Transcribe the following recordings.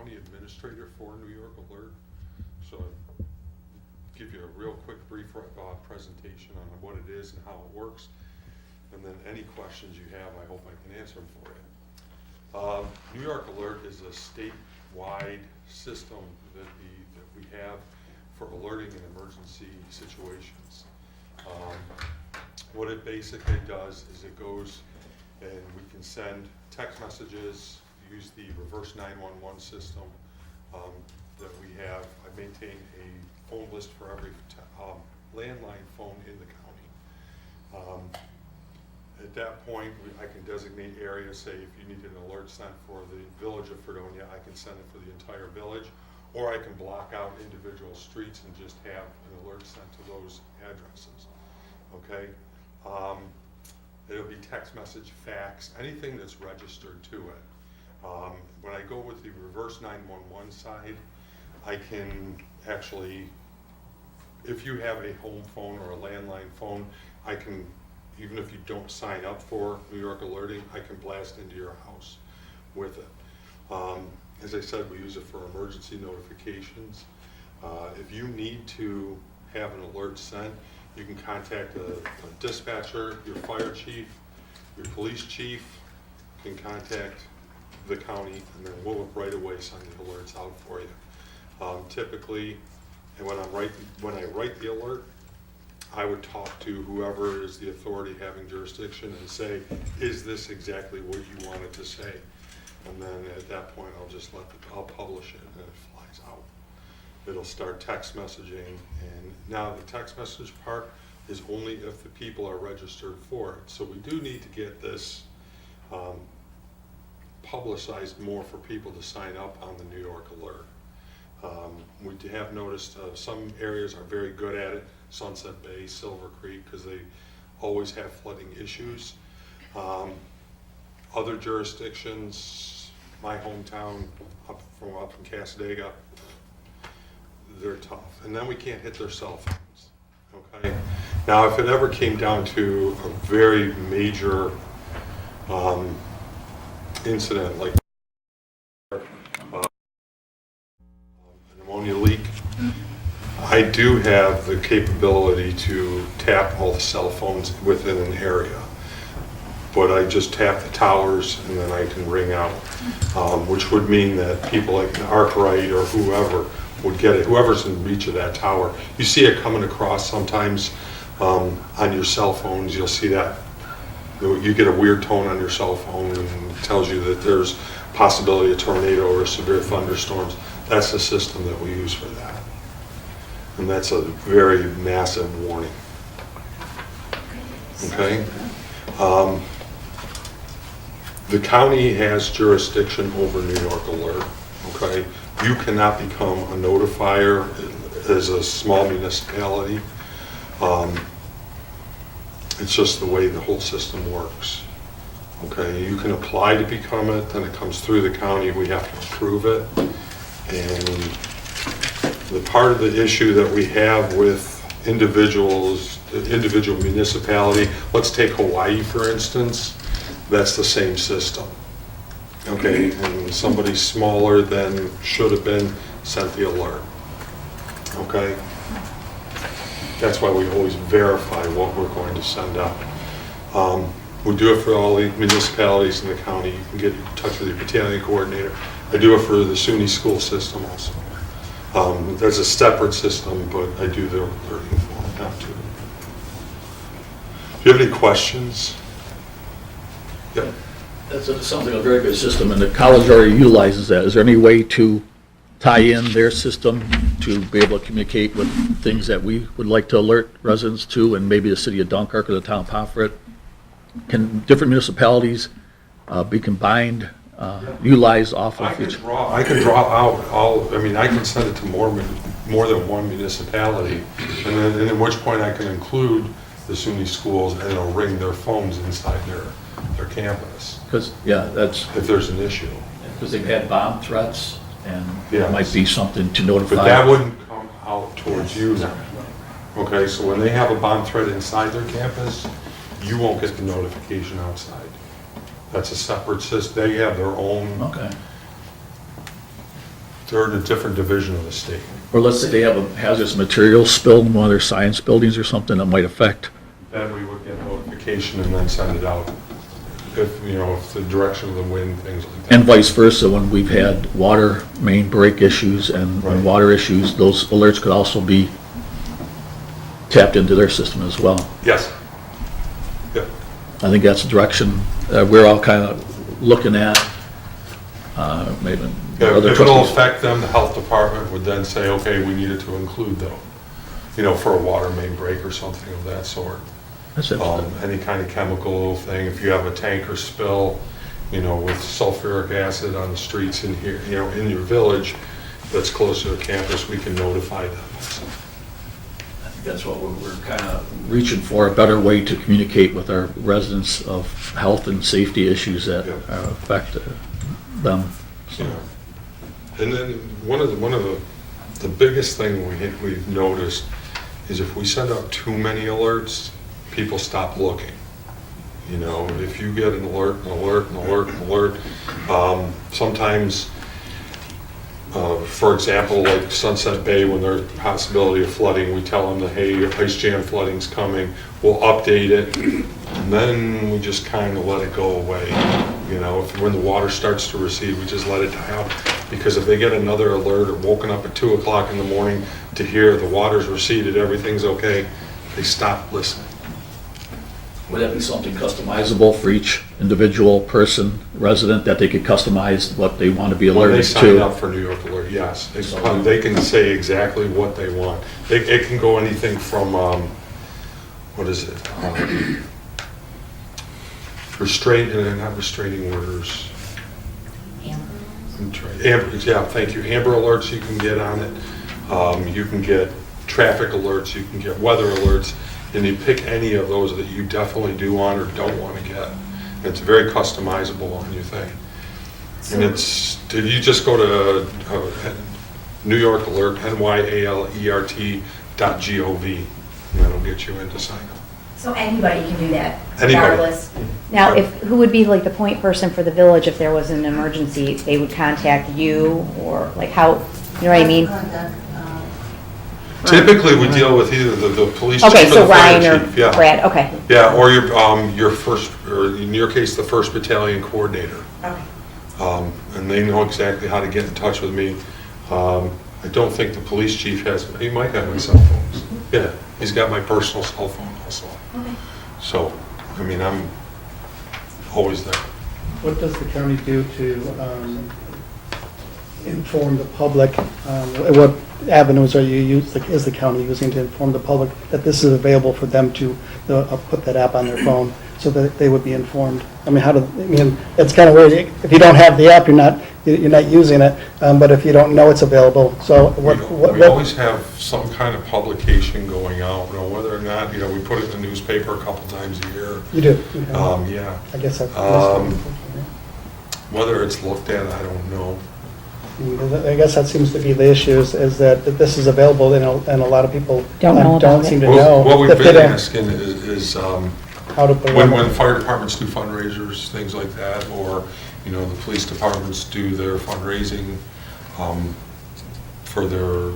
county administrator for New York Alert. So I'll give you a real quick brief presentation on what it is and how it works. And then any questions you have, I hope I can answer them for you. New York Alert is a statewide system that we have for alerting in emergency situations. What it basically does is it goes and we can send text messages, use the reverse 911 system that we have. I maintain a phone list for every landline phone in the county. At that point, I can designate areas, say if you need an alert sent for the village of Fredonia, I can send it for the entire village, or I can block out individual streets and just have an alert sent to those addresses, okay? It'll be text message, fax, anything that's registered to it. When I go with the reverse 911 side, I can actually, if you have a home phone or a landline phone, I can, even if you don't sign up for New York Alerting, I can blast into your house with it. As I said, we use it for emergency notifications. If you need to have an alert sent, you can contact a dispatcher, your fire chief, your police chief, can contact the county, and then we'll right away send the alerts out for you. Typically, and when I write the alert, I would talk to whoever is the authority having jurisdiction and say, is this exactly what you wanted to say? And then at that point, I'll publish it and it flies out. It'll start text messaging, and now the text message part is only if the people are registered for it. So we do need to get this publicized more for people to sign up on the New York Alert. We have noticed some areas are very good at it, Sunset Bay, Silver Creek, because they always have flooding issues. Other jurisdictions, my hometown up in Casadega, they're tough. And then we can't hit their cell phones, okay? Now, if it ever came down to a very major incident like a pneumonia leak, I do have the capability to tap all the cell phones within an area. But I just tap the towers and then I can ring out, which would mean that people like Arkwright or whoever would get it, whoever's in reach of that tower. You see it coming across sometimes on your cell phones, you'll see that. You get a weird tone on your cell phone and it tells you that there's possibility of tornado or severe thunderstorms. That's the system that we use for that. And that's a very massive warning. Okay? The county has jurisdiction over New York Alert, okay? You cannot become a notifier as a small municipality. It's just the way the whole system works, okay? You can apply to become it, then it comes through the county, we have to approve it. And the part of the issue that we have with individual municipality, let's take Hawaii for instance, that's the same system. Okay, and somebody smaller than should have been sent the alert. Okay? That's why we always verify what we're going to send out. We do it for all the municipalities in the county. You can get in touch with your battalion coordinator. I do it for the SUNY school system also. There's a separate system, but I do the alerting for them too. Do you have any questions? Yep. That sounds like a very good system, and the college already utilizes that. Is there any way to tie in their system to be able to communicate with things that we would like to alert residents to, and maybe the city of Dunkirk or the town of Pomfret? Can different municipalities be combined, utilized off of each? I can draw out all, I mean, I can send it to more than one municipality, and then at which point I can include the SUNY schools, and it'll ring their phones inside their campus. Because, yeah, that's, if there's an issue. because they've had bomb threats, and Yeah. it might be something to notify. But that wouldn't come out towards you then. Okay, so when they have a bomb threat inside their campus, you won't get the notification outside. That's a separate system. They have their own. Okay. They're in a different division of the state. Or let's say they have a hazardous material spill in one of their science buildings or something that might affect. Then we would get notification and then send it out. If, you know, if the direction of the wind, things like that. And vice versa, when we've had water main break issues and Right. water issues, those alerts could also be tapped into their system as well. Yes. Yep. I think that's the direction we're all kind of looking at. Maybe Yeah, other if it'll trustees. affect them, the health department would then say, okay, we needed to include though, you know, for a water main break or something of that sort. That's it. Any kind of chemical thing, if you have a tanker spill, you know, with sulfuric acid on the streets in here, you know, in your village that's close to the campus, we can notify them. I think that's what we're kind of reaching for, a better way to communicate with our residents of health and safety issues that Yeah. affect them. So, Yeah. And then one of the biggest thing we've noticed is if we send out too many alerts, people stop looking. You know, if you get an alert, sometimes, for example, like Sunset Bay, when there's a possibility of flooding, we tell them that, hey, your ice jam flooding's coming, we'll update it, and then we just kind of let it go away. You know, when the water starts to recede, we just let it die out, because if they get another alert or woken up at 2 o'clock in the morning to hear the water's receded, everything's okay, they stop listening. would that be something customizable for each individual person, resident, that they could customize what they want to be When they alerted sign to? up for New York Alert, yes, they can say exactly what they want. It can go anything from, what is it? Not restraining orders. Amber, yeah, thank you. Amber alerts you can get on it. You can get traffic alerts, you can get weather alerts, and you pick any of those that you definitely do want or don't want to get. It's very customizable on your thing. And it's, did you just go to New York Alert, NYALERT.gov, and that'll get you in to sign up. So anybody can do that, Anybody. regardless? Now, who would be like the point person for the village if there was an emergency? They would contact you, or like how, you know what I mean? Typically, we deal with either the police chief Okay, or so the fire Ryan or chief. Yeah. Brad, okay. Yeah, or your first, or in your case, the first battalion coordinator. Okay. And they know exactly how to get in touch with me. I don't think the police chief has, he might have my cell phones. Yeah, he's got my personal cell phone also. Okay. So, I mean, I'm always there. What does the county do to inform the public? What avenues are is the county using to inform the public that this is available for them to put that app on their phone so that they would be informed? I mean, it's kind of weird. If you don't have the app, you're not using it, but if you don't know it's available, so We always have some kind of publication going out, you know, whether or not, you know, we put it in the newspaper a couple times a year. You do? Yeah. I guess that's. Whether it's looked at, I don't know. I guess that seems to be the issue, is that this is available, and a lot of people Don't know about don't it. seem to know. What we've if they been don't- asking is, How to put it when on. fire departments do fundraisers, things like that, or, you know, the police departments do their fundraising for their,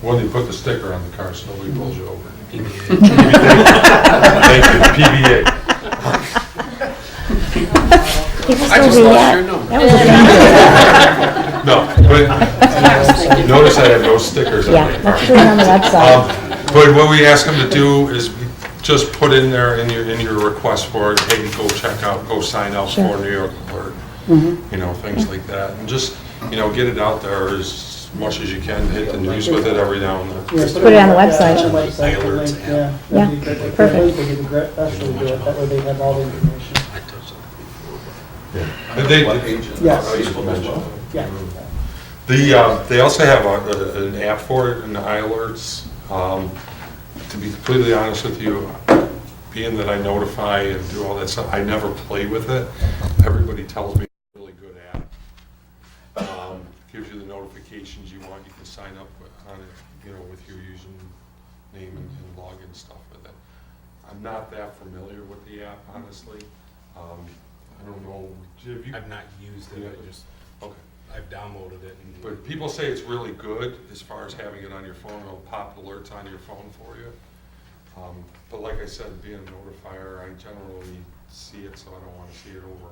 when you put the sticker on the car so nobody pulls you over. PBA. Thank you, PBA. People I still just do lost that. your number. That was a No, but notice I have no stickers on my Yeah, car. that's true on the website. But what we ask them to do is just put in there in your request for it, hey, go check out, go sign up Sure. for New York Alert, you know, things like that. And just, you know, get it out there as much as you can, hit the news with it every now and then. Yeah, Put it on the yeah, website. on the website, the Alerts, link, yeah. yeah. Yeah, That'd be good. If perfect. they could actually do it, that way they have all the information. And they, Yes. Yeah. they also have an app for it, in the iAlerts. To be completely honest with you, being that I notify and do all that stuff, I never play with it. Everybody tells me it's a really good app. Gives you the notifications you want. You can sign up on it, you know, with your username and login stuff with it. I'm not that familiar with the app, honestly. I don't know. Have you? I've not used it, I just, Okay. I've downloaded it and. But people say it's really good as far as having it on your phone, it'll pop alerts on your phone for you. But like I said, being a notifier, I generally see it, so I don't wanna see it over and over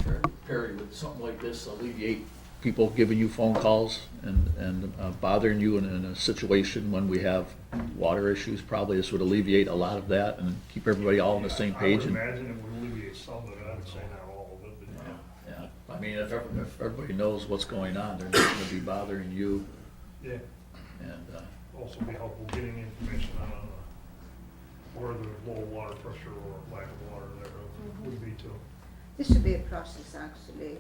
and over Perry, would something like this alleviate people giving you phone calls and bothering you in a situation when we have water issues? Probably this would alleviate a lot of that and keep everybody all on the same page. I and- would imagine it would alleviate some of it, I would say not all of it, but yeah. Yeah, I mean, if everybody knows what's going on, they're not gonna be bothering you, Yeah, and, also be helpful getting information on where the low water pressure or lack of water there would be too. This should be a process, actually,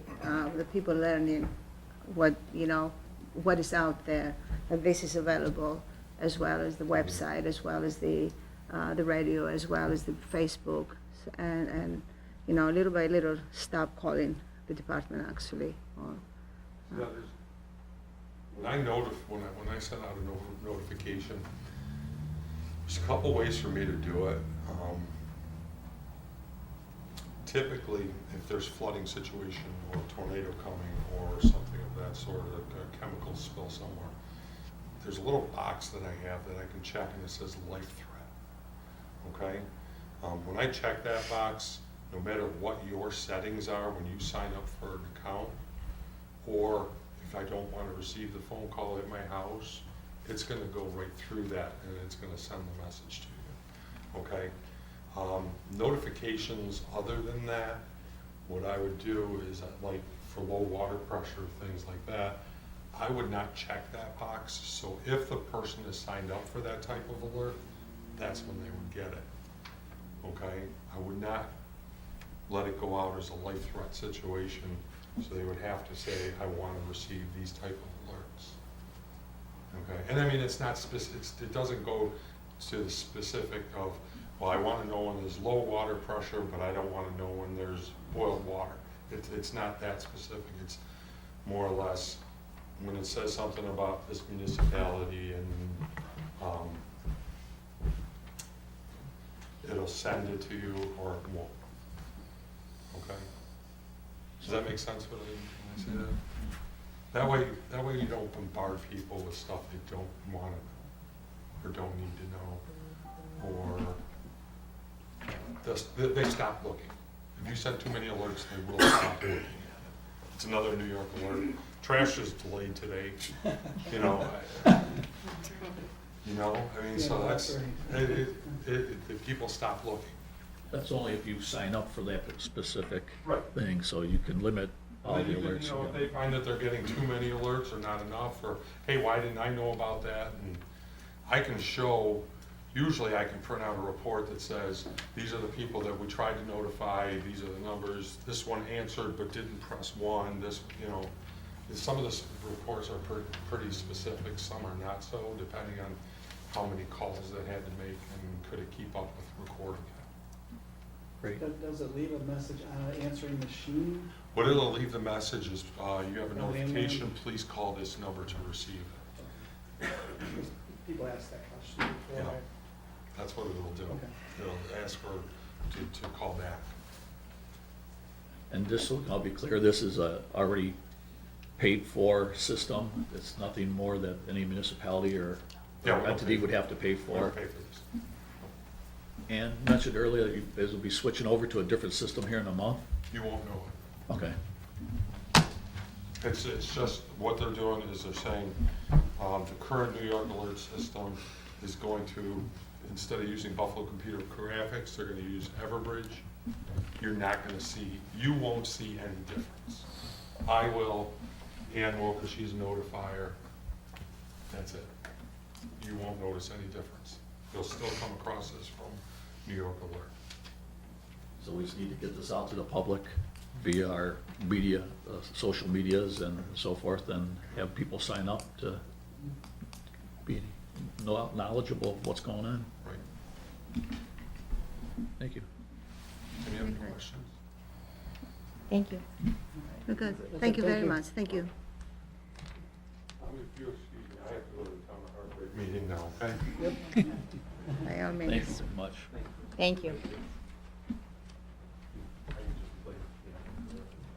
the people learning what, what is out there, that this is available, as well as the website, as well as the radio, as well as the Facebook, and little by little, stop calling the department, actually. Or, again. Yeah, when I send out a notification, there's a couple ways for me to do it. Typically, if there's flooding situation or a tornado coming or something of that sort, a chemical spill somewhere, there's a little box that I have that I can check and it says life threat, okay? When I check that box, no matter what your settings are when you sign up for an account, or if I don't want to receive the phone call at my house, it's gonna go right through that and it's gonna send the message to you, okay? Notifications other than that, what I would do is, like for low water pressure, things like that, I would not check that box. So if the person is signed up for that type of alert, that's when they would get it, okay? I would not let it go out as a life threat situation, so they would have to say, I want to receive these type of alerts, okay? And I mean, it's not it doesn't go to the specific of, well, I want to know when there's low water pressure, but I don't want to know when there's boiled water. It's not that specific. It's more or less when it says something about this municipality and it'll send it to you or it won't. Okay? Does that make sense when I say that? That way you don't bombard people with stuff they don't want to know or don't need to know, or they stop looking. If you send too many alerts, they will stop looking at it. It's another New York alert. Trash is delayed today, I mean, so that's, if people stop looking. that's only if you sign up for that specific Right. thing, so you can limit all And the then you alerts. can, if they find that they're getting too many alerts or not enough, or, hey, why didn't I know about that? And I can show, usually I can print out a report that says, these are the people that we tried to notify, these are the numbers, this one answered but didn't press one, this, some of the reports are pretty specific, some are not so, depending on how many calls they had to make and could it keep up with recording it. Great. Does it leave a message on an answering machine? What it'll leave the message is, you have a No, notification, please call this number to receive it. People ask that question before. Yeah. That's what it'll do. Okay. It'll ask for, to call back. And this, I'll be clear, this is a already paid-for system. It's nothing more that any municipality or Yeah, we'll entity pay would for it. have to pay We'll for. pay for this. And you mentioned earlier that you guys will be switching over to a different system here in a month? You won't know it. Okay. It's just, what they're doing is they're saying, the current New York alert system is going to, instead of using Buffalo Computer Graphics, they're gonna use Everbridge. You're not gonna see, you won't see any difference. I will, Ann will, because she's a notifier. That's it. You won't notice any difference. You'll still come across this from New York Alert. So we just need to get this out to the public via our media, social medias and so forth, and have people sign up to be knowledgeable of what's going on. Right. Thank you. Any other questions? Thank you. We're good. Thank you very much. Thank you. If you excuse me, I have to go to the town heartbreak meeting now, okay? By all means. Thank you so much. Thank you.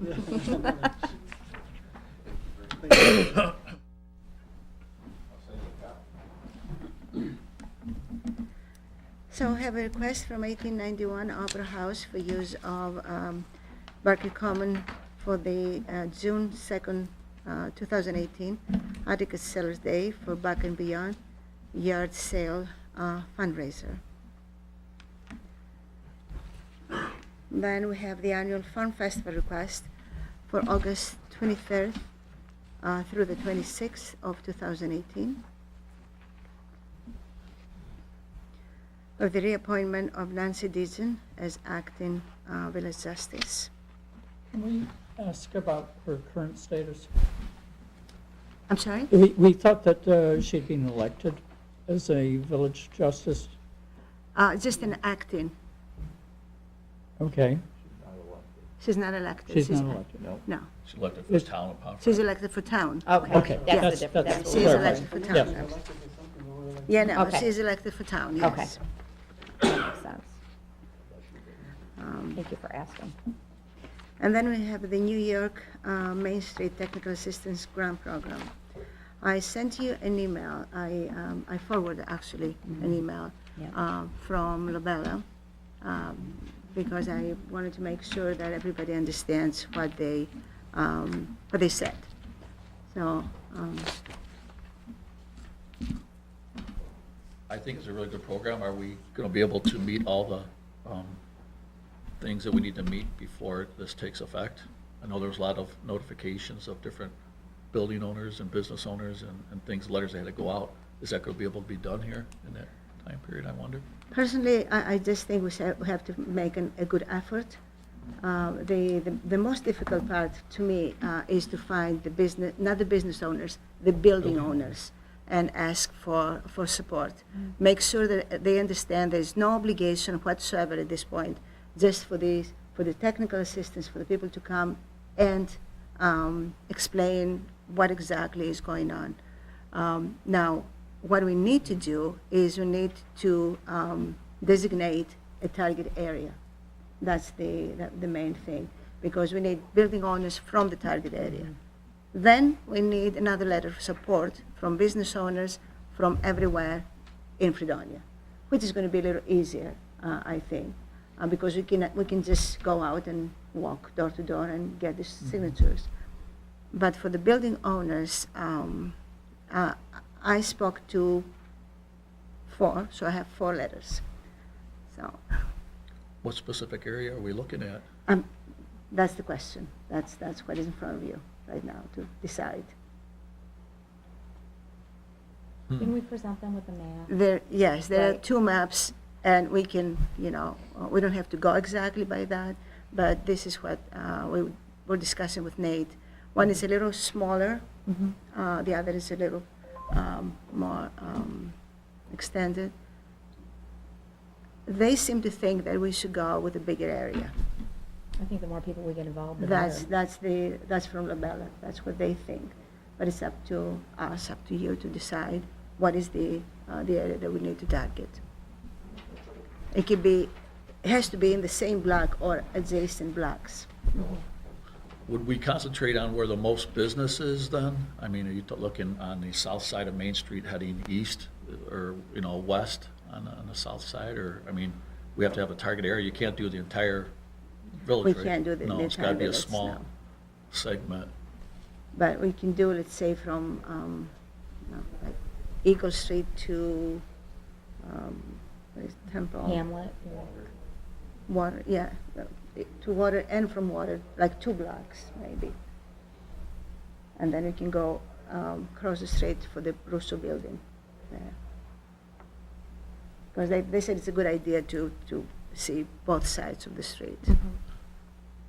So I have a request from 1891 Opera House for use of Berkeley Common for the June 2nd, 2018 Arctic Sellers Day for Back and Beyond yard sale fundraiser. Then we have the annual Farm Festival request for August 23rd through the 26th of 2018. Of the reappointment of Nancy Deason as acting village justice. Can we ask about her current status? I'm sorry? We thought that she'd been elected as a village justice. Just an acting. Okay, She's not elected. she's not elected. No, No, she's elected for the town of Pomfret. she's elected for town. Okay. Okay, That's the that's- difference. that's- That's She's what- elected for town. Yeah. Yeah, no, Okay. she's elected for town, Okay. yes. That makes sense. Um, Thank you for asking. And then we have the New York Main Street Technical Assistance Grant Program. I sent you an email, I forwarded actually an email Yeah. from Lobella, because I wanted to make sure that everybody understands what they said. So, I think it's a really good program. Are we going to be able to meet all the things that we need to meet before this takes effect? I know there's a lot of notifications of different building owners and business owners and things, letters that had to go out. Is that going to be able to be done here in that time period, I wonder? personally, I just think we have to make a good effort. The most difficult part to me is to find the business, not the business owners, the building owners, and ask for support. Make sure that they understand there's no obligation whatsoever at this point, just for the technical assistance, for the people to come and explain what exactly is going on. Now, what we need to do is we need to designate a target area. That's the main thing, because we need building owners from the target area. Then we need another letter of support from business owners from everywhere in Fredonia, which is going to be a little easier, I think, because we can just go out and walk door to door and get the signatures. But for the building owners, I spoke to 4, so I have 4 letters. So What specific area are we looking at? that's the question. That's what is in front of you right now to decide. Can we present them with a map? There are Right. 2 maps, and we can, we don't have to go exactly by that, but this is what we were discussing with Nate. One is a little smaller, the other is a little more extended. They seem to think that we should go with a bigger area. I think the more people we get involved, the That's better. that's from Labella. That's what they think. But it's up to us, up to you to decide what is the area that we need to target. It has to be in the same block or adjacent blocks. Would we concentrate on where the most business is then? I mean, are you looking on the south side of Main Street heading east or, west on the south side? Or, I mean, we have to have a target area. You can't do the entire village, We right? can't do the No, it's got to entire be a village, small no. segment. But we can do, let's say, from like Eagle Street to what is it, Temple. Hamlet. Water, yeah, to Water and from Water, like 2 blocks maybe. And then you can go across the street for the Russo building there. Because they said it's a good idea to see both sides of the street.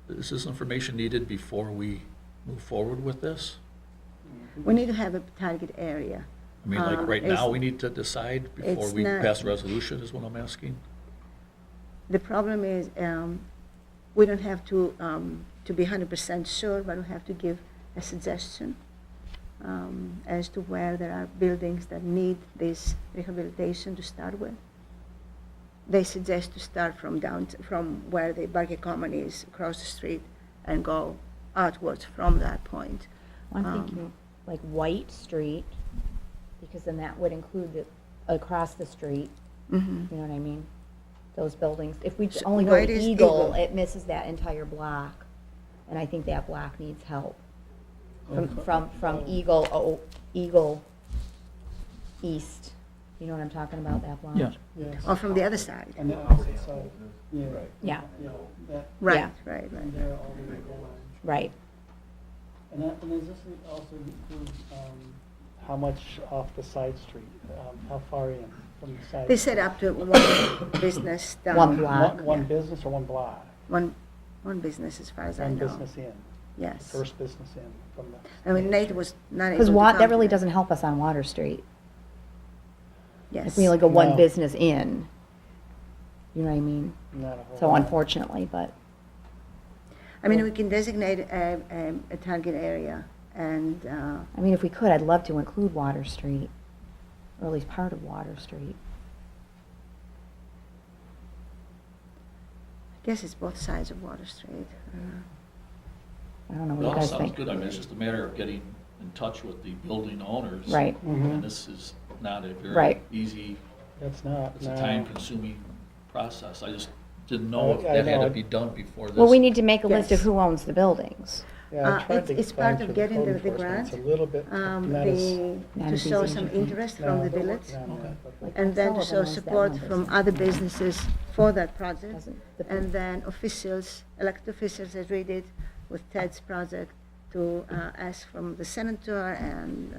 Is this information needed before we move forward with this? We need to have a target area. I mean, like right It's- now, we need to decide before it's we not- pass a resolution is what I'm asking? The problem is, we don't have to be 100% sure, but we have to give a suggestion as to where there are buildings that need this rehabilitation to start with. They suggest to start from where the Barker Common is, across the street, and go outwards from that point. I'm thinking like White Street, because then that would include the, across the street, Mhm. you know what I mean? Those buildings, if we So only go White to is Eagle, Eagle. it misses that entire block. And I think that block needs help. From Eagle East, you know what I'm talking about, that block? Yes. Yes. Or from the other side. On the opposite side, yeah. Yeah, Yeah, that, Right, Yeah. right, right. and there all the way down. right. And that, and does this also include, how much off the side street, how far in from the side? They said up to one business down. One block. One business or one block? One business as far as I One know. business in, Yes. first business in from the. I mean, Nate was not able Because to that come really today. doesn't help us on Water Street. Yes. If we only go one No. business in, you know what I mean? Not a whole So lot. unfortunately, but, I mean, we can designate a target area and, I mean, if we could, I'd love to include Water Street, or at least part of Water Street. I guess it's both sides of Water Street. I don't know It what you all guys sounds think. good. I mean, it's just a matter of getting in touch with the building owners. Right. And this is not a very Right. easy, That's not, it's no. a time-consuming process. I just didn't know if I that had know. to be done before this. Well, we need to make a list of Yes. who owns the buildings. Yeah, I tried to It's explain part of to getting code the enforcement. grant, It's a little bit, not as. Not to as show easy. some interest from No, the they're village, working on that, but- and then to Sullivan show owns that support one from business. other businesses for that project. Doesn't the- And then officials, elected officials, as we did with Ted's project, to ask from the senator and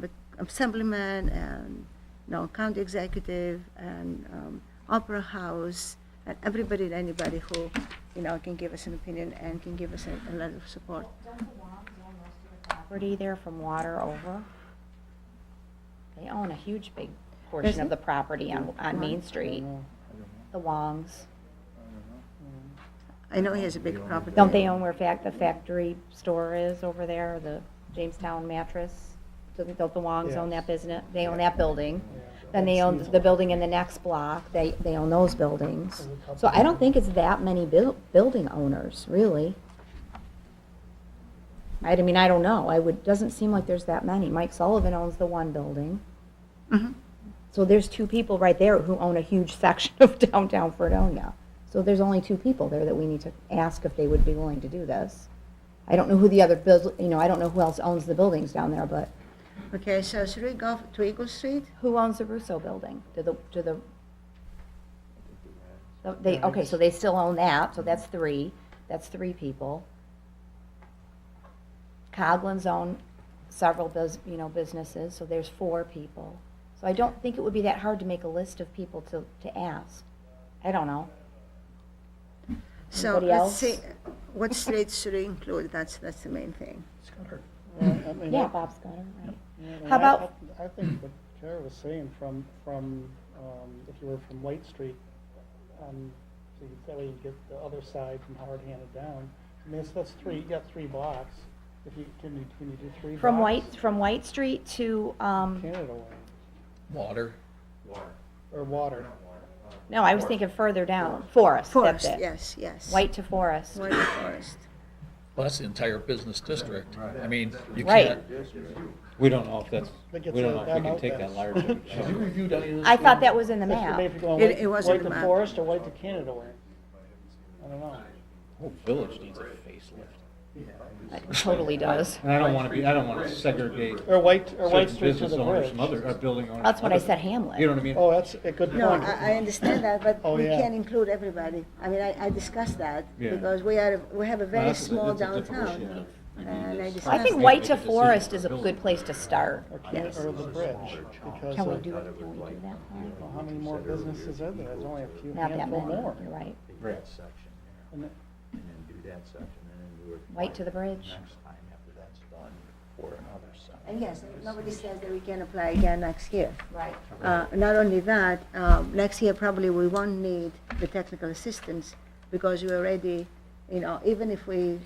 the assemblyman and, county executive and opera house, and everybody and anybody who, can give us an opinion and can give us a letter of support. Property there from water over. They own a huge, big portion Does of it? the property on Main Street, the Wongs. I know he has a big property. Don't they own where the factory store is over there, the Jamestown mattress? Don't the Wongs own that business? They own that building. Then they own the building in the next block, they own those buildings. So I don't think it's that many building owners, really. I mean, I don't know, doesn't seem like there's that many. Mike Sullivan owns the one building. Mhm. So there's two people right there who own a huge section of downtown Fredonia. So there's only two people there that we need to ask if they would be willing to do this. I don't know who the other I don't know who else owns the buildings down there, but Okay, so should we go to Eagle Street? who owns the Russo building? Okay, so they still own that, so that's three people. Coglin's own several businesses, so there's four people. So I don't think it would be that hard to make a list of people to ask. I don't know. So Anybody let's else? see, what streets should we include? That's the main thing. Well, I mean, Yeah, I- Bob Scudder, right. yeah, I mean, How about- I think what Kara was saying if you were from White Street, so that way you get the other side from Howard handed down. I mean, that's three, you got 3 blocks. Can you do 3 From blocks? From White Street to, Canada way, Water. or water. no, I was thinking further down, Forest, that's Forest, it. yes. White to Forest. White Forest. Well, that's the entire business district. I mean, you Right. can't. We don't know if that's, That we gets don't know if we that can out take there. that large of a Have you chunk. reviewed any of this? I thought that was in the That's map. if you're going It was in White the to map. Forest or White to Canada way. I don't know. Whole village needs a facelift. It totally does. And I don't wanna segregate Or White certain Street to business the owners bridge. from other, building owners. That's from what I other- said, Hamlet. You know what I mean? Oh, that's a good No, point. I understand that, but Oh, we yeah. can't include everybody. I mean, I discussed that Yeah. because we have a very that's small a different downtown. issue. And I discussed I think that. White to Forest is a good place to start. Yes. Or the bridge, because Can we of, do that well, how many more businesses are there? There's only a few, Not that handful many, more. you're right. Right. And it- And then do that section, and then do it. White to the bridge. Next time after that's done for another section. And yes, nobody says that we can apply again next year. Right. Not only that, next year probably we won't need the technical assistance because we already, even if we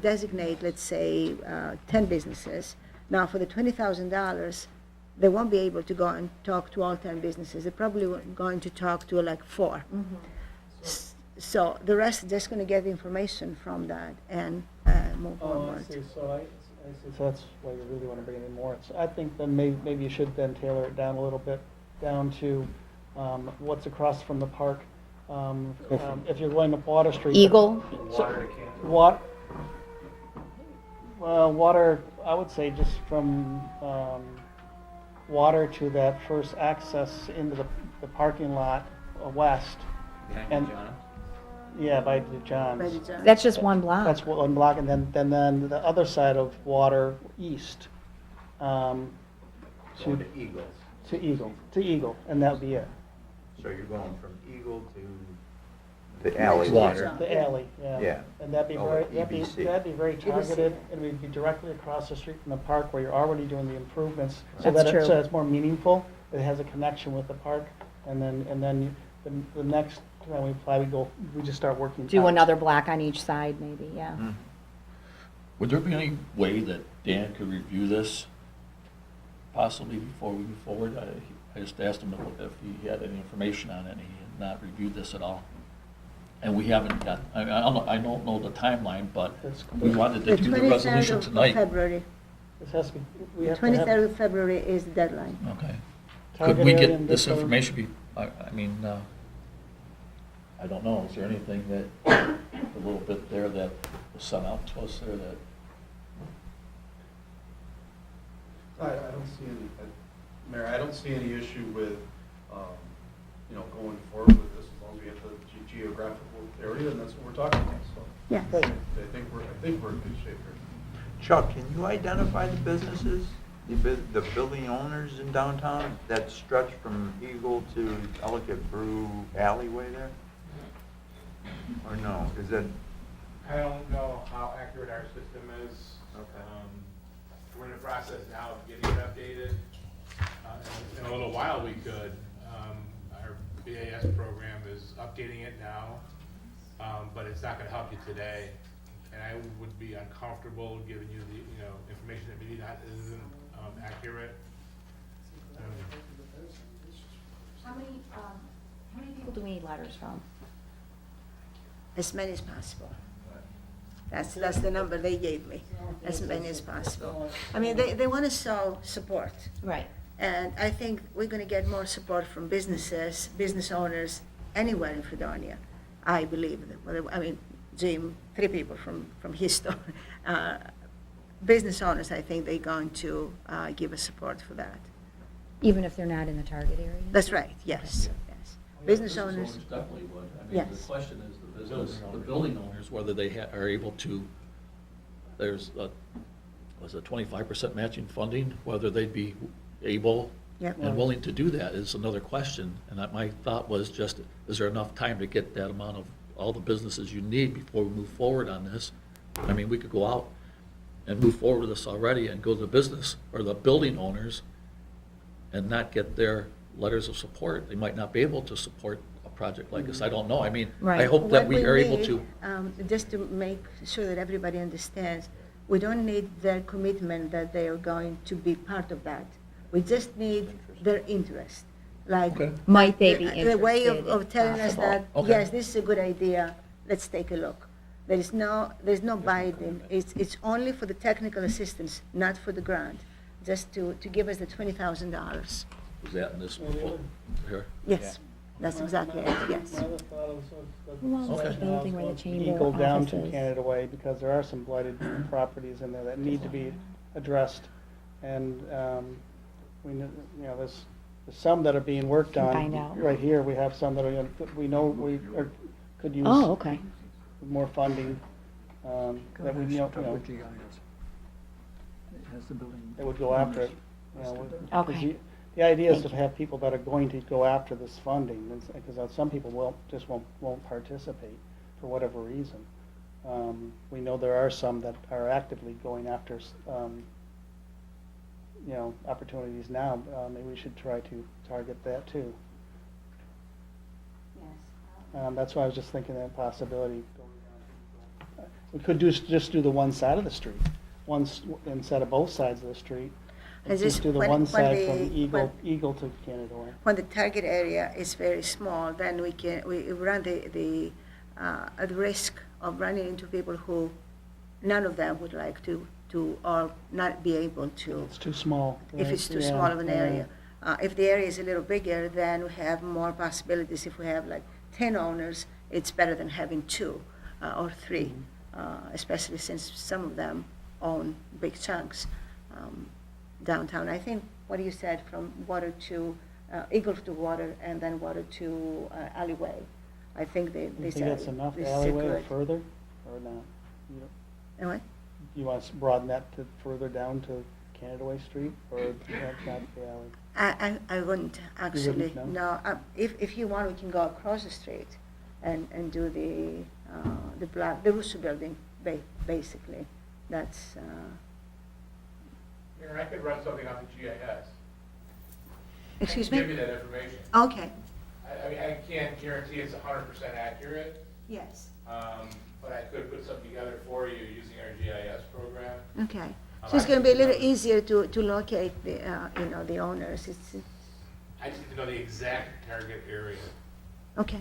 designate, let's say, 10 businesses, now for the $20,000, they won't be able to go and talk to all 10 businesses. They're probably going to talk to like 4. So the rest is just gonna get information from that and move Oh, I forward. see, so I see, so that's why you really want to bring in more. So I think then maybe you should then tailor it down a little bit, down to what's across from the park. If you're going up Water Street. Eagle, Water, I would say just from Water to that first access into the parking lot west. Behind And- John? Yeah, by the By Johns. the judge. that's just one block. That's one block, and then the other side of Water east, Going to to Eagles. Eagle, and that would be it. So you're going from Eagle to the alley. Water. The alley, yeah. Yeah. And that'd be Oh, very, EBC. that'd be very EBC. targeted, and we'd be directly across the street from the park where you're already doing the improvements. So That's that true. So it's more meaningful, it has a connection with the park, and then the next time we apply, we just start working. Do out. another block on each side, maybe, yeah. Mhm. Would there be any way that Dan could review this possibly before we move forward? I just asked him if he had any information on it, and he had not reviewed this at all. And we haven't got, I don't know the timeline, but That's we wanted to The do the 23rd resolution of tonight. February, This has to be, we the have to have. 23rd of February is the deadline. Okay. target Could we area get and this this, information I mean, I don't know, is there anything that, a little bit there that was sent out to us there that, I don't see any, Mayor, I don't see any issue with, going forward with this, as long as we have the geographical area, and that's what we're talking about, so. Yes. I think we're in good shape here. Chuck, can you identify the businesses, the building owners in downtown that stretch from Eagle to Ellicott Brew alleyway there? Or no, is that, I don't know how accurate our system is. Okay. We're in the process now of getting it updated. In a little while, we could. Our BAS program is updating it now, but it's not gonna help you today. And I would be uncomfortable giving you the, information that maybe not isn't accurate. How many people do we need letters from? As many as possible. That's the number they gave me, as many as possible. I mean, they want to show support. Right. And I think we're going to get more support from businesses, business owners, anywhere in Fredonia, I believe. I mean, Jim, 3 people from his store. Business owners, I think they're going to give us support for that. Even if they're not in the target area? That's right, yes, yes. Business owners, Definitely would. I mean, Yes. the question is the business, the building owners, whether they are able to, there's was it 25% matching funding, whether they'd be able Yep. and willing to do that is another question. And my thought was just, is there enough time to get that amount of all the businesses you need before we move forward on this? I mean, we could go out and move forward with this already and go to the business or the building owners and not get their letters of support. They might not be able to support a project like this. I don't know. I mean, I Right. hope that what we are able need, to. just to make sure that everybody understands, we don't need their commitment that they are going to be part of that. We just need their interest. Like, Okay. Might they be the way interested, of if telling us possible? that, Okay. yes, this is a good idea, let's take a look. There's no binding. It's only for the technical assistance, not for the grant, just to give us the $20,000. Was that in this here? Yes, that's exactly it, yes. My other thought was Who owns the rationale building where the was chamber Eagle down to office is? Canada Way, because there are some blighted properties in there that need to be addressed. And, we know, there's some that are being worked Can on. find out. Right here, we have some that are, we know could use Oh, okay. more funding, that we, Coverage GIS. It has the building. that would go after it. Okay. 'Cause the idea is Thank to you. have people that are going to go after this funding, because some people won't participate for whatever reason. We know there are some that are actively going after, opportunities now. Maybe we should try to target that too. That's why I was just thinking that possibility. We could just do the one side of the street, instead of both sides of the street. And Just just do the when- one when side the- from when- Eagle to Canada Way. When the target area is very small, then we run the at risk of running into people who none of them would like to or not be able to. It's too small. If right? it's too Yeah, small of an yeah. area. If the area is a little bigger, then we have more possibilities. If we have like 10 owners, it's better than having 2 or 3, especially since some of them own big chunks downtown. I think what you said, from water to Eagle to water and then water to alleyway. I think they You think said that's enough this is alleyway or good. further, or not? You don't- Anyway, You want to broaden that to further down to Canada Way Street, or that's not the alley? I wouldn't actually, no? no. If you want, we can go across the street and do the Russo building, basically. That's, Mayor, I could run something off the GIS. excuse Give you me? that information. Okay, I mean, I can't guarantee it's 100% accurate, yes, but I could put something together for you using our GIS program. okay. So it's gonna be a little easier to locate the, the owners. It's, I just need to know the exact target area. okay,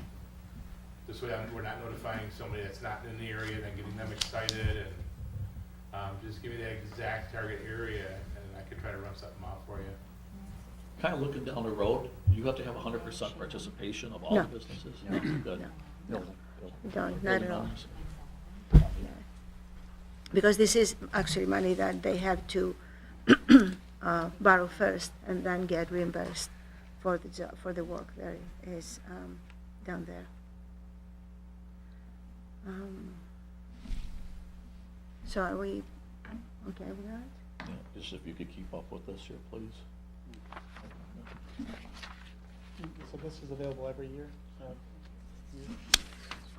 This way we're not notifying somebody that's not in the area, then getting them excited, and just give me the exact target area, and I can try to run something off for you. Kind of looking down the road, you have to have 100% participation of all No. the businesses? No. Good. no, we don't, not at all. Owners. Because this is actually money that they have to borrow first and then get reimbursed for the job, for the work that is down there. So are we okay with that? Yeah, just if you could keep up with this here, please. So this is available every year?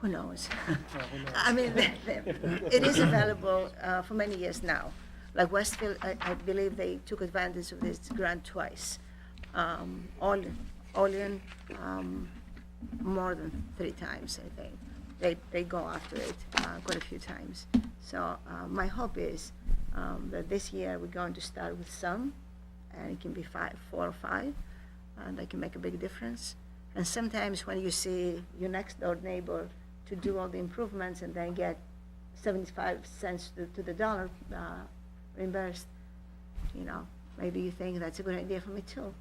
Who knows? Who knows? I mean, it is available for many years now. Like Westfield, I believe they took advantage of this grant twice. Olean, more than 3 times, I think. They go after it quite a few times. So my hope is that this year we're going to start with some, and it can be 4 or 5, and that can make a big difference. And sometimes when you see your next door neighbor to do all the improvements and then get 75 cents to the dollar reimbursed, maybe you think that's a good idea for me too.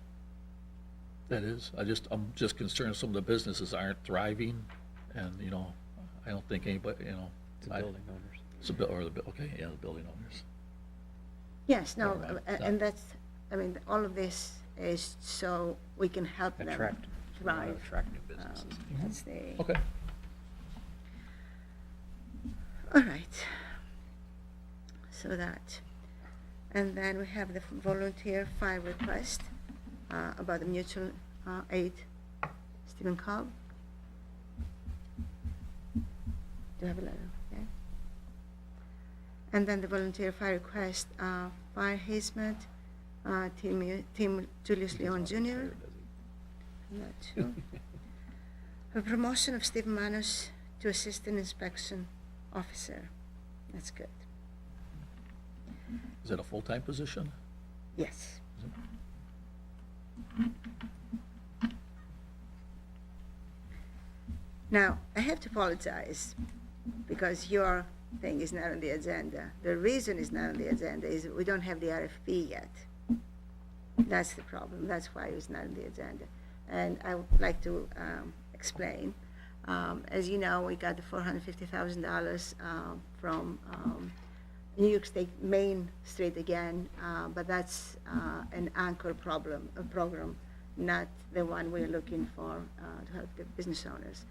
That is, I'm just concerned some of the businesses aren't thriving, and, I don't think anybody, The building owners. Okay, yeah, the building owners. Yes, no, Never mind. and that's, all of this is so we can help them Attract. thrive. Attract new businesses. That's the, Okay. all right. So that, and then we have the volunteer fire request about the mutual aid, Stephen Cobb. Do you have a letter? Okay. And then the volunteer fire request, fire hazmat, Tim Julius Leon Jr. I'm not sure. A promotion of Steve Manus to assistant inspection officer. That's good. Is that a full-time position? Yes. Now, I have to apologize because your thing is not on the agenda. The reason it's not on the agenda is we don't have the RFP yet. That's the problem. That's why it's not on the agenda. And I would like to explain. As you know, we got the $450,000 from New York State Main Street again, but that's an anchor program, not the one we're looking for to help the business owners.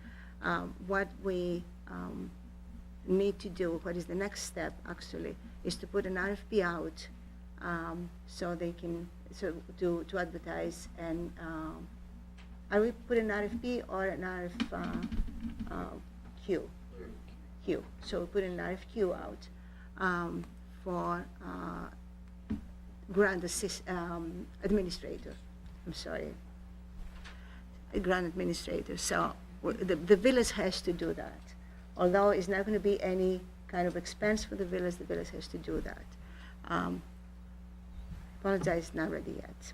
What we need to do, what is the next step actually, is to put an RFP out so they can, to advertise, and are we putting an RFP or an RFQ? Q. So we put an RFQ out for grant administrator. I'm sorry, a grant administrator. So the village has to do that. Although it's not going to be any kind of expense for the village has to do that. Apologize, not ready yet.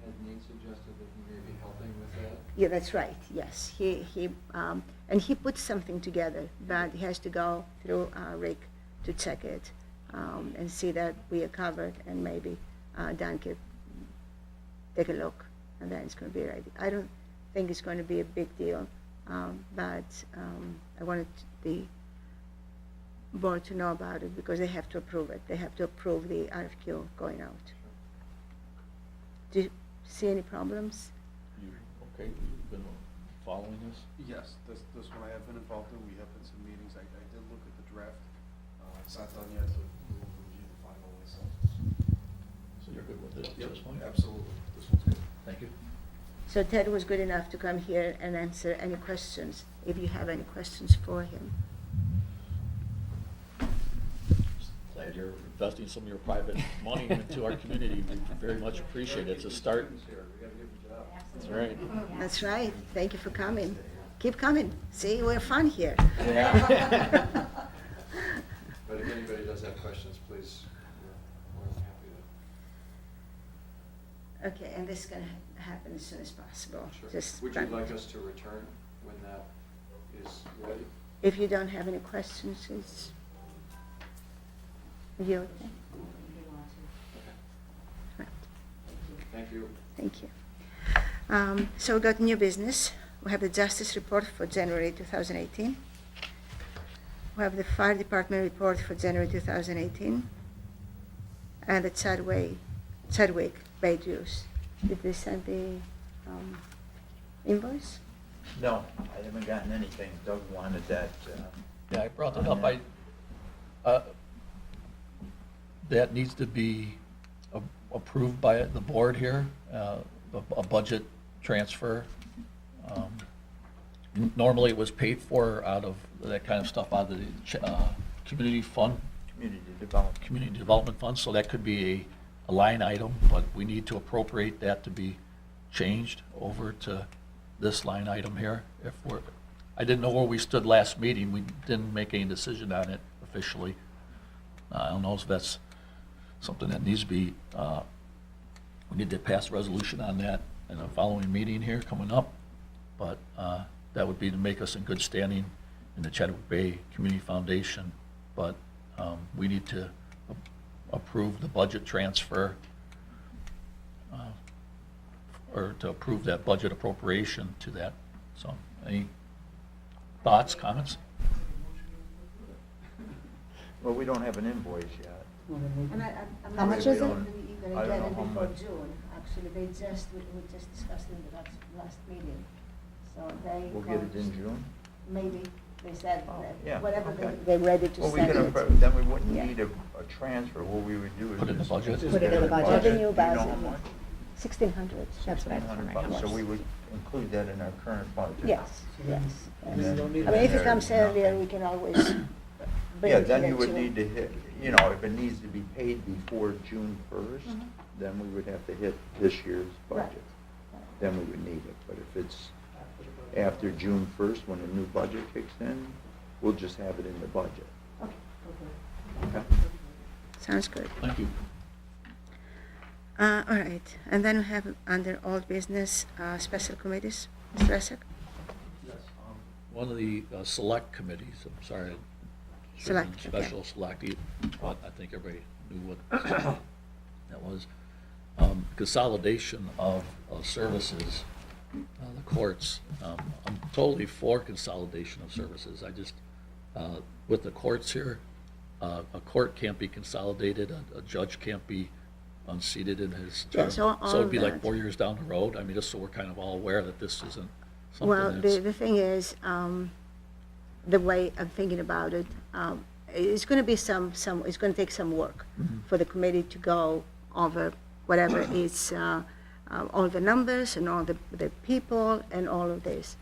Had Nate suggested that he may be helping with that? Yeah, that's right, yes. And he put something together, but he has to go through Rick to check it and see that we are covered, and maybe Dan can take a look, and then it's going to be ready. I don't think it's going to be a big deal, but I wanted the board to know about it because they have to approve it. They have to approve the RFQ going out. Do you see any problems? You, okay, you've been following this? Yes, this one I have been involved in, we have been some meetings, I did look at the draft, it's not done yet, so we'll review the final myself. So you're good with it at Yep, this point? absolutely, this one's good. Thank you. So Ted was good enough to come here and answer any questions, if you have any questions for him. Glad you're investing some of your private money into our community. We very much appreciate it. It's a start. That's right. That's right. Thank you for coming. Keep coming. See, we're fun here. But if anybody does have questions, please, we're more than happy Okay, and this is gonna happen as soon as possible. to. Just Would you run- like us to return when that is ready? If you don't have any questions, it's you. Okay? Right. Thank you. Thank you. So we got new business. We have the Justice Report for January 2018. We have the Fire Department Report for January 2018. And the Chadwick Bay dues. Did they send the invoice? No, I haven't gotten anything. Doug wanted that. Yeah, I brought that up. That needs to be approved by the board here, a budget transfer. Normally, it was paid for out of that kind of stuff out of the community fund, community development fund, so that could be a line item, but we need to appropriate that to be changed over to this line item here. I didn't know where we stood last meeting. We didn't make any decision on it officially. I don't know if that's something that needs to be, we need to pass a resolution on that in a following meeting here coming up. But that would be to make us in good standing in the Chadwick Bay Community Foundation. But we need to approve the budget transfer, or to approve that budget appropriation to that. So, any thoughts, comments? Well, we don't have an invoice yet. And I'm How not much sure is it? you're I gonna don't get know it how before much. June. Actually, we just discussed in the last meeting. So they. We'll get it in June? Maybe, they said Oh, that yeah, whatever okay. they're ready to Well, we send can, it. then we wouldn't Yeah. need a transfer. What we would do is. Put it in the just- budget? just Put it get in the budget. Revenue Do you know budget, how much? 1,600. That's what I was $1,600 wondering. bucks. So we would include that in our current budget? Yes, yes. And yes. then- I mean, if it comes earlier, we can always bring Yeah, it then here you would too. need to hit, you know, if it needs to be paid before June 1st, Mhm. then we would have to hit this year's Right. budget. Then we would need it. But if it's after June 1st, when the new budget kicks in, we'll just have it in the budget. Okay. Okay? Sounds good. Thank you. All right, and then we have under old business, special committees, Mr. Esek? Yes, One of the select committees, I'm sorry, I should have been Select, okay. special select, but I think everybody knew what that was. Consolidation of services, the courts. I'm totally for consolidation of services. I just, with the courts here, a court can't be consolidated, a judge can't be unseated in his term. Yes, all So it'd be of like that. 4 years down the road. I mean, just so we're kind of all aware that this isn't Well, something that's. the thing is, the way I'm thinking about it, it's gonna be it's gonna take some work Mhm. for the committee to go over whatever is, all the numbers and all the people and all of this.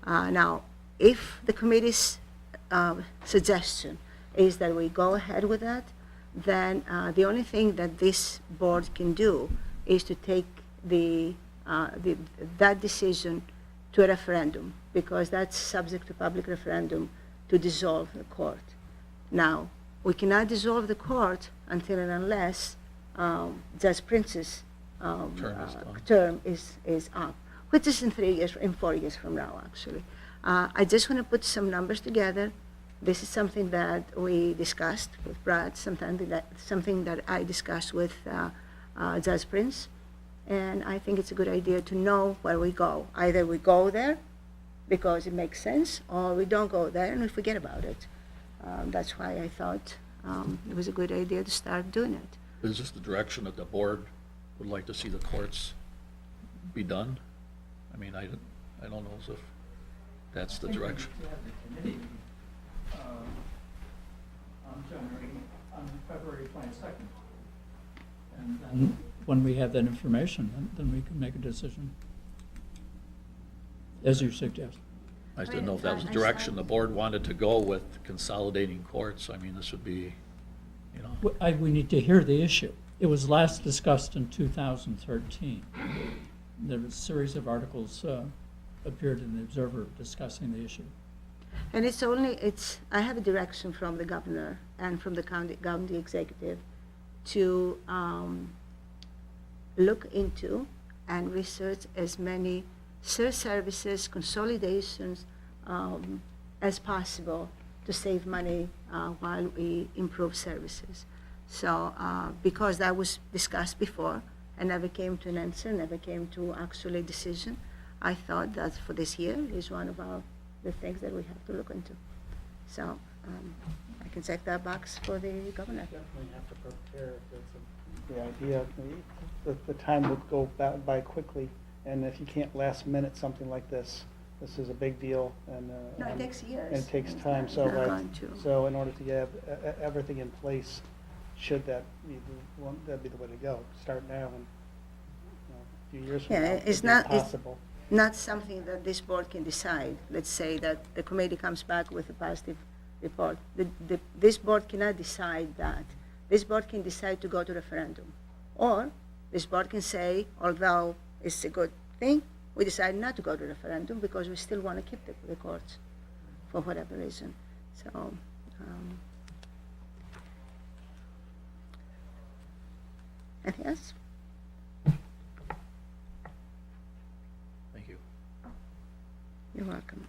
Now, if the committee's suggestion is that we go ahead with that, then the only thing that this board can do is to take that decision to a referendum, because that's subject to public referendum to dissolve the court. Now, we cannot dissolve the court until and unless Judge Prince's Term is done. term is up. which is in 4 years from now, actually. I just want to put some numbers together. This is something that we discussed with Brad, something that I discussed with Judge Prince, and I think it's a good idea to know where we go. Either we go there because it makes sense, or we don't go there and we forget about it. That's why I thought it was a good idea to start doing it. Is this the direction that the board would like to see the courts be done? I mean, I don't know as if that's the direction. We have the committee on February 22nd. And then when we have that information, then we can make a decision, as you suggest. I just didn't know if that was the direction the board wanted to go with consolidating courts. I mean, this would be, you know. We need to hear the issue. It was last discussed in 2013. There was a series of articles appeared in the Observer discussing the issue. And I have a direction from the governor and from the county executive to look into and research as many services, consolidations as possible to save money while we improve services. So because that was discussed before and never came to an answer, never came to actually a decision, I thought that for this year is one of the things that we have to look into. So I can check that box for the governor. Definitely have to prepare if it's the idea. The time would go by quickly, and if you can't last minute something like this is a big deal. And No, it takes years. And it takes It's time. not So going to. so in order to get everything in place, should that be that'd be the way to go. Start now, and a few years from now, it's it'd be possible. not something that this board can decide. Let's say that the committee comes back with a positive report. This board cannot decide that. This board can decide to go to referendum. Or this board can say, although it's a good thing, we decide not to go to referendum because we still want to keep the courts for whatever reason. So, anything else? Thank you. You're welcome.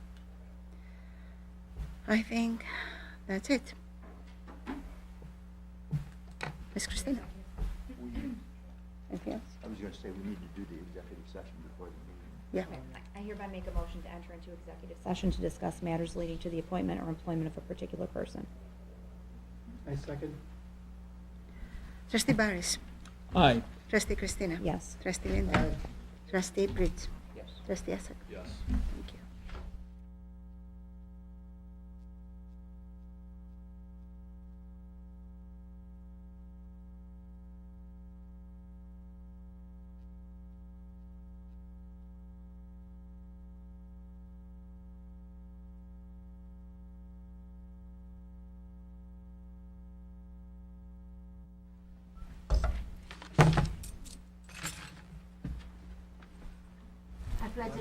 I think that's it. Ms. Christina? Anything else? I was going to say, we need to do the executive session before the meeting. Yeah. I hereby make a motion to enter into executive session to discuss matters leading to the appointment or employment of a particular person. I second. Trustee Barris? Aye. Trustee Christina? Yes. Trustee Linda? Trustee Britt? Yes. Trustee Esek? Yes. Thank you.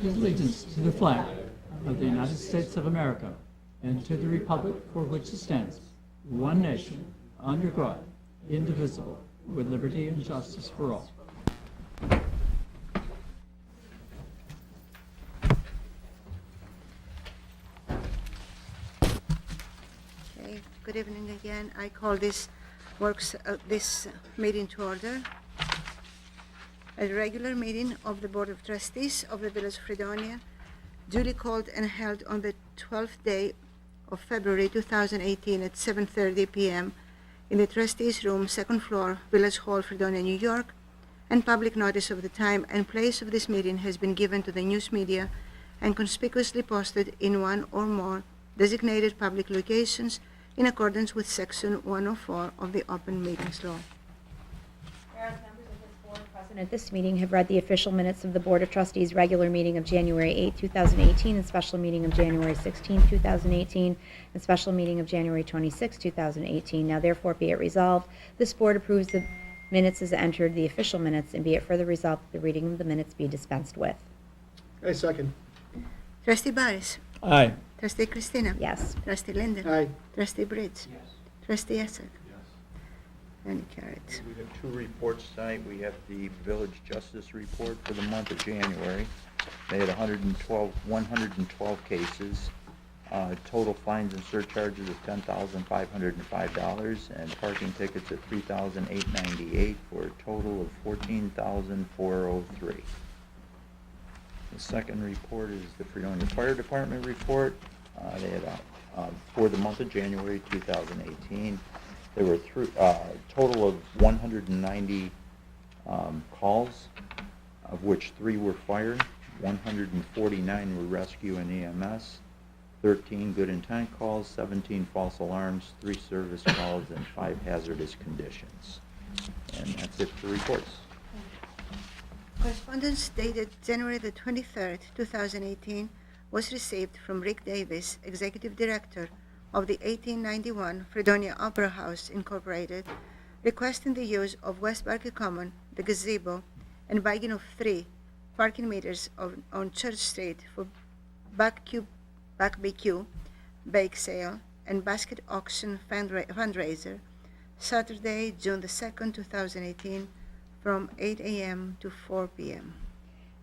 Allegiance to the flag of the United States of America and to the republic for which it stands, one nation, under God, indivisible, with liberty and justice for all. Okay, good evening again. I call this meeting to order. A regular meeting of the Board of Trustees of the Village of Fredonia, duly called and held on the 12th day of February 2018 at 7:30 p.m. in the Trustees' Room, 2nd floor, Village Hall, Fredonia, New York, and public notice of the time and place of this meeting has been given to the news media and conspicuously posted in one or more designated public locations in accordance with Section 104 of the Open Meetings Law. Whereas members of this board present at this meeting have read the official minutes of the Board of Trustees regular meeting of January 8, 2018, and special meeting of January 16, 2018, and special meeting of January 26, 2018. Now therefore be it resolved, this board approves the minutes as entered, the official minutes, and be it further resolved that the reading of the minutes be dispensed with. I second. Trustee Barris? Aye. Trustee Christina? Yes. Trustee Linden? Aye. Trustee Britt? Yes. Trustee Esek? Yes. And carried. We have two reports tonight. We have the Village Justice Report for the month of January. They had 112 cases. Total fines and surcharges of $10,505 and parking tickets of $3,898 for a total of $14,403. The second report is the Fredonia Fire Department report. They had, for the month of January 2018, there were total of 190 calls, of which 3 were fire, 149 were rescue and EMS, 13 good intent calls, 17 false alarms, 3 service calls, and 5 hazardous conditions. And that's it for reports. Correspondence dated January the 23rd, 2018 was received from Rick Davis, Executive Director of the 1891 Fredonia Opera House Incorporated, requesting the use of West Barker Common, the gazebo, and bagging of 3 parking meters on Church Street for BBQ, bake sale, and basket auction fundraiser, Saturday, June the 2nd, 2018, from 8 a.m. to 4 p.m.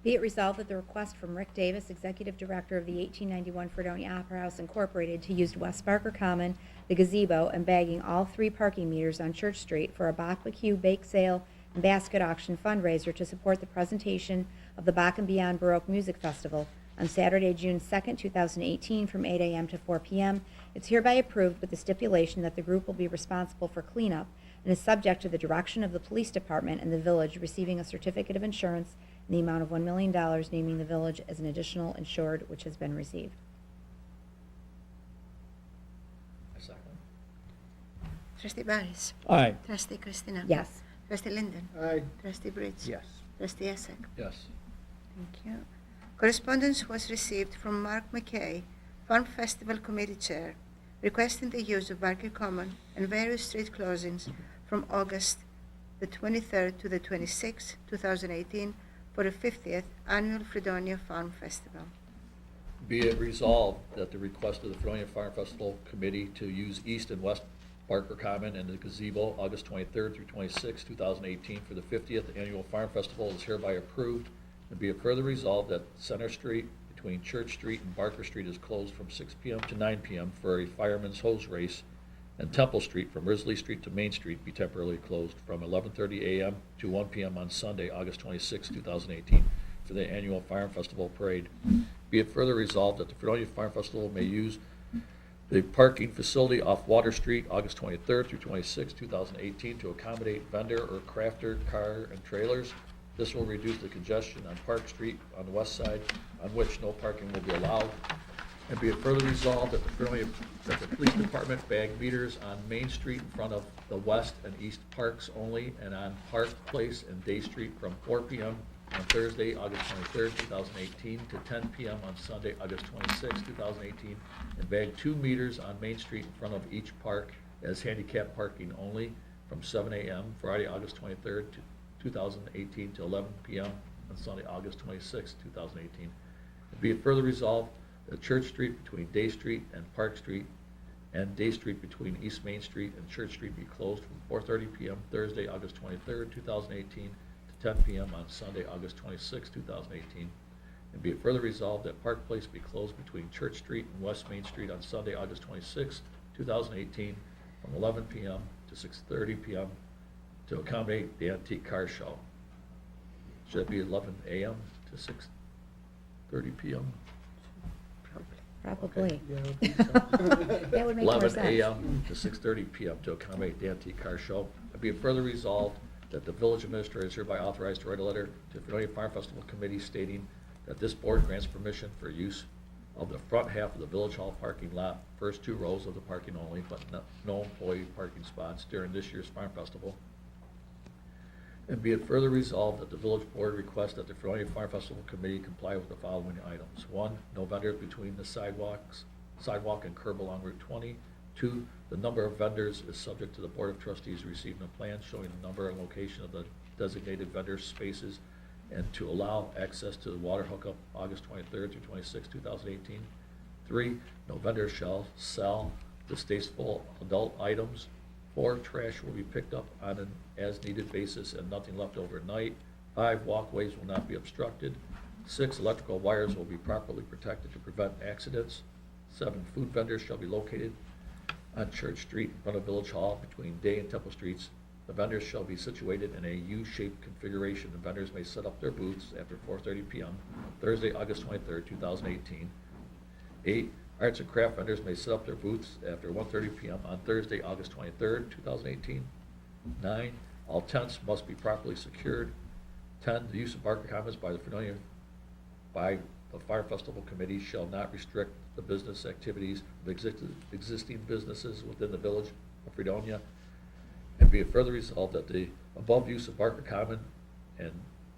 Be it resolved that the request from Rick Davis, Executive Director of the 1891 Fredonia Opera House Incorporated, to use West Barker Common, the gazebo, and bagging all 3 parking meters on Church Street for a barbecue, bake sale, and basket auction fundraiser to support the presentation of the Bach and Beyond Baroque Music Festival on Saturday, June 2nd, 2018, from 8 a.m. to 4 p.m. It's hereby approved with the stipulation that the group will be responsible for cleanup and is subject to the direction of the police department and the village receiving a certificate of insurance in the amount of $1 million, naming the village as an additional insured, which has been received. Trustee Barris. Aye. Trustee Christina. Yes. Trustee Linden. Aye. Trustee Bridge. Yes. Trustee Essek. Yes. Thank you. Correspondence was received from Mark McKay, Farm Festival Committee Chair, requesting the use of Barker Common and various street closings from August the 23rd to the 26th, 2018, for the 50th Annual Fredonia Farm Festival. Be it resolved that the request of the Fredonia Farm Festival Committee to use East and West Barker Common and the gazebo August 23rd through 26th, 2018 for the 50th Annual Farm Festival is hereby approved, and be it further resolved that Center Street between Church Street and Barker Street is closed from 6 p.m. to 9 p.m. for a fireman's hose race, and Temple Street from Risley Street to Main Street be temporarily closed from 11:30 a.m. to 1 p.m. on Sunday, August 26, 2018, for the annual Farm Festival Parade. Be it further resolved that the Fredonia Farm Festival may use the parking facility off Water Street, August 23rd through 26, 2018, to accommodate vendor or crafter car and trailers. This will reduce the congestion on Park Street on the west side, on which no parking will be allowed. And be it further resolved that the police department bag meters on Main Street in front of the west and east parks only, and on Park Place and Day Street from 4 p.m. on Thursday, August 23rd, 2018, to 10 p.m. on Sunday, August 26th, 2018, and bag 2 meters on Main Street in front of each park as handicap parking only from 7 a.m. Friday, August 23rd, 2018, to 11 p.m. on Sunday, August 26th, 2018. And be it further resolved that Church Street between Day Street and Park Street and Day Street between East Main Street and Church Street be closed from 4:30 p.m. Thursday, August 23rd, 2018, to 10 p.m. on Sunday, August 26, 2018. And be it further resolved that Park Place be closed between Church Street and West Main Street on Sunday, August 26, 2018, from 11 p.m. to 6:30 p.m. to accommodate the antique car show. Should it be 11 a.m. to 6:30 p.m.? Probably. Yeah, I would think so. That would make more 11 sense. a.m. to 6:30 p.m. to accommodate the antique car show. And be it further resolved that the village administrator is hereby authorized to write a letter to the Fredonia Farm Festival Committee stating that this board grants permission for use of the front half of the Village Hall parking lot, first 2 rows of the parking only, but no employee parking spots during this year's Farm Festival. And be it further resolved that the village board requests that the Fredonia Farm Festival Committee comply with the following items. 1, no vendors between the sidewalk and curb along Route 20. 2, the number of vendors is subject to the Board of Trustees receiving a plan showing the number and location of the designated vendor spaces, and to allow access to the water hookup August 23rd through 26, 2018. 3, no vendor shall sell distasteful adult items. 4, trash will be picked up on an as-needed basis and nothing left overnight. 5, walkways will not be obstructed. 6, electrical wires will be properly protected to prevent accidents. 7, food vendors shall be located on Church Street in front of Village Hall between Day and Temple Streets. The vendors shall be situated in a U-shaped configuration. The vendors may set up their booths after 4:30 p.m. Thursday, August 23rd, 2018. 8, arts and craft vendors may set up their booths after 1:30 p.m. on Thursday, August 23rd, 2018. 9, all tents must be properly secured. 10, the use of Barker Commons by the Fire Festival Committee shall not restrict the business activities of existing businesses within the village of Fredonia. And be it further resolved that the above use of Barker Common and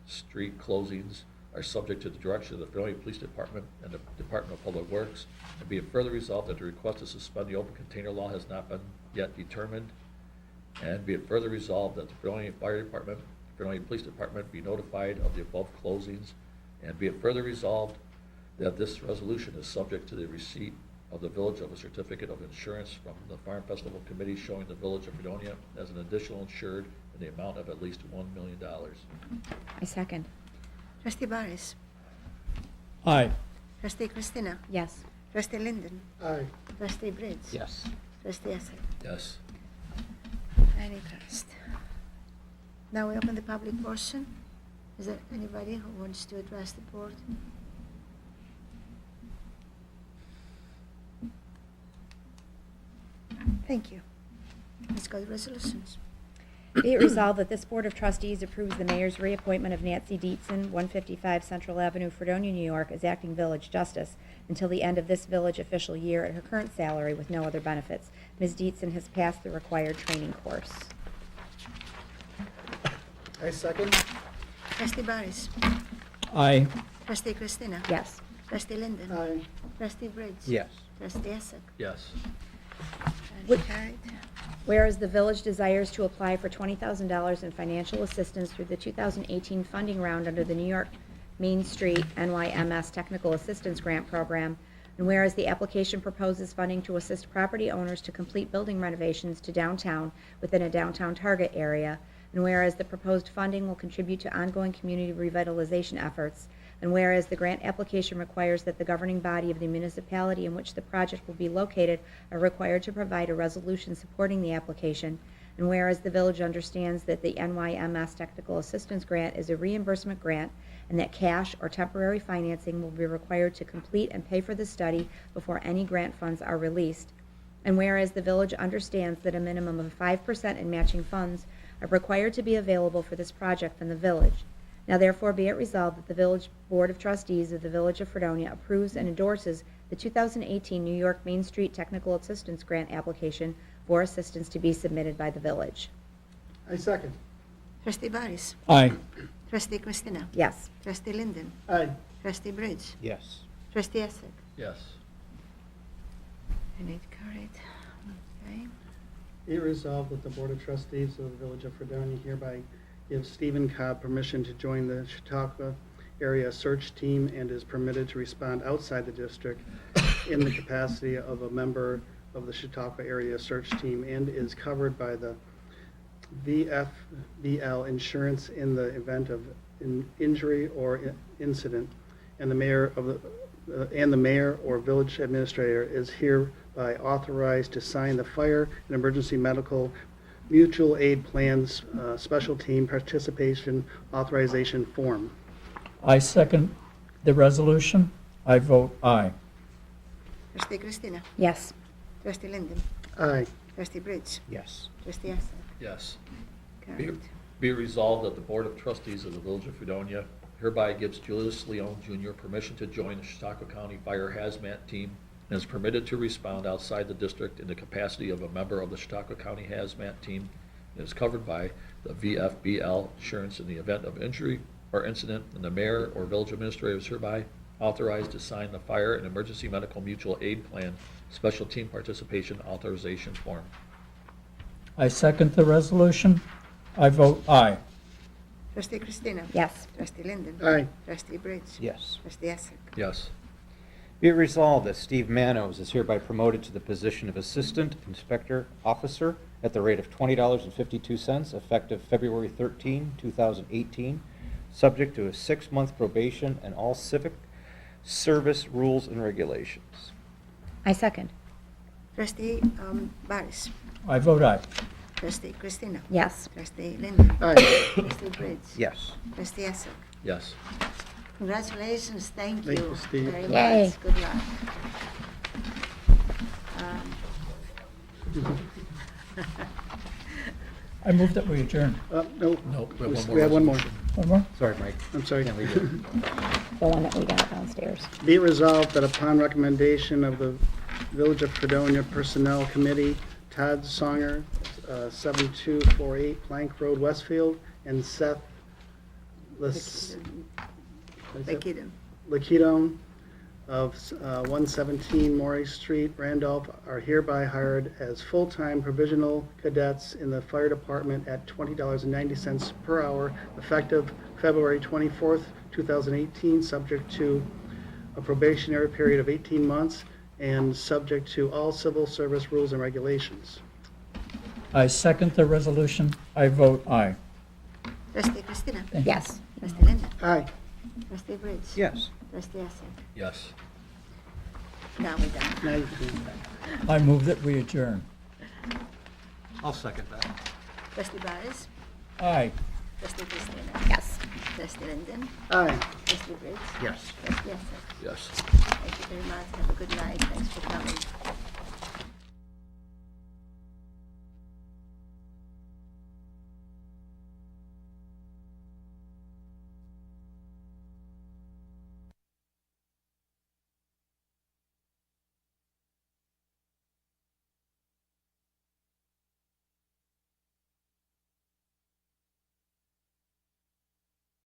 street closings are subject to the direction of the Fredonia Police Department and the Department of Public Works. And be it further resolved that the request to suspend the open container law has not been yet determined. And be it further resolved that the Fredonia Fire Department, Fredonia Police Department be notified of the above closings. And be it further resolved that this resolution is subject to the receipt of the village of a certificate of insurance from the Farm Festival Committee showing the village of Fredonia as an additional insured in the amount of at least $1 million. I second. Trustee Barris. Aye. Trustee Christina. Yes. Trustee Linden. Aye. Trustee Bridge. Yes. Trustee Essek. Yes. And it passed. Now we open the public portion. Is there anybody who wants to address the board? Thank you. Let's go to resolutions. Be it resolved that this Board of Trustees approves the mayor's reappointment of Nancy Dietzen, 155 Central Avenue, Fredonia, New York, as acting village justice until the end of this village official year at her current salary with no other benefits. Ms. Dietzen has passed the required training course. I second. Trustee Barris. Aye. Trustee Christina. Yes. Trustee Linden. Aye. Trustee Bridge. Yes. Trustee Essek. Yes. And carried. Whereas the village desires to apply for $20,000 in financial assistance through the 2018 funding round under the New York Main Street NYMS Technical Assistance Grant Program, and whereas the application proposes funding to assist property owners to complete building renovations to downtown within a downtown target area, and whereas the proposed funding will contribute to ongoing community revitalization efforts, and whereas the grant application requires that the governing body of the municipality in which the project will be located are required to provide a resolution supporting the application, and whereas the village understands that the NYMS Technical Assistance Grant is a reimbursement grant and that cash or temporary financing will be required to complete and pay for the study before any grant funds are released, and whereas the village understands that a minimum of 5% in matching funds are required to be available for this project from the village. Now therefore be it resolved that the Village Board of Trustees of the Village of Fredonia approves and endorses the 2018 New York Main Street Technical Assistance Grant application for assistance to be submitted by the village. I second. Trustee Barris. Aye. Trustee Christina. Yes. Trustee Linden. Aye. Trustee Bridge. Yes. Trustee Essek. Yes. And it carried. Okay. Be it resolved that the Board of Trustees of the Village of Fredonia hereby gives Stephen Cobb permission to join the Chautauqua Area Search Team and is permitted to respond outside the district in the capacity of a member of the Chautauqua Area Search Team and is covered by the VFBL insurance in the event of injury or incident, and the mayor or village administrator is hereby authorized to sign the fire and emergency medical mutual aid plans special team participation authorization form. I second the resolution. I vote aye. Trustee Christina. Yes. Trustee Linden. Aye. Trustee Bridge. Yes. Trustee Essek. Yes. Carried. Be it resolved that the Board of Trustees of the Village of Fredonia hereby gives Julius Leone Jr. permission to join the Chautauqua County Fire Hazmat Team and is permitted to respond outside the district in the capacity of a member of the Chautauqua County Hazmat Team and is covered by the VFBL insurance in the event of injury or incident, and the mayor or village administrator is hereby authorized to sign the fire and emergency medical mutual aid plan special team participation authorization form. I second the resolution. I vote aye. Trustee Christina. Yes. Trustee Linden. Aye. Trustee Bridge. Yes. Trustee Essek. Yes. Be it resolved that Steve Manos is hereby promoted to the position of Assistant Inspector Officer at the rate of $20.52 effective February 13, 2018, subject to a 6-month probation and all civic service rules and regulations. I second. Trustee Barris. I vote aye. Trustee Christina. Yes. Trustee Linda. Aye. Trustee Bridge. Yes. Trustee Essek. Yes. Congratulations, thank Thank you you, Steve. very Yay. much. Good luck. I move that we adjourn. No, No, we have one more. One more? Sorry, Mike. I'm sorry. Can't leave it. The one that we got downstairs. Be it resolved that upon recommendation of the Village of Fredonia Personnel Committee, Todd Songer, 7248 Plank Road, Westfield, and Seth Lakidon. Lakidon of 117 Maury Street, Randolph, are hereby hired as full-time provisional cadets in the fire department at $20.90 per hour, effective February 24th, 2018, subject to a probationary period of 18 months and subject to all civil service rules and regulations. I second the resolution. I vote aye. Trustee Christina. Yes. Trustee Linda. Aye. Trustee Bridge. Yes. Trustee Essek. Yes. Now we're done. Now you can. I move that we adjourn. I'll second that. Trustee Barris. Aye. Trustee Christina. Yes. Trustee Linden. Aye. Trustee Bridge. Yes. Trustee Essek. Yes. Thank you very much. Have a good night. Thanks for coming.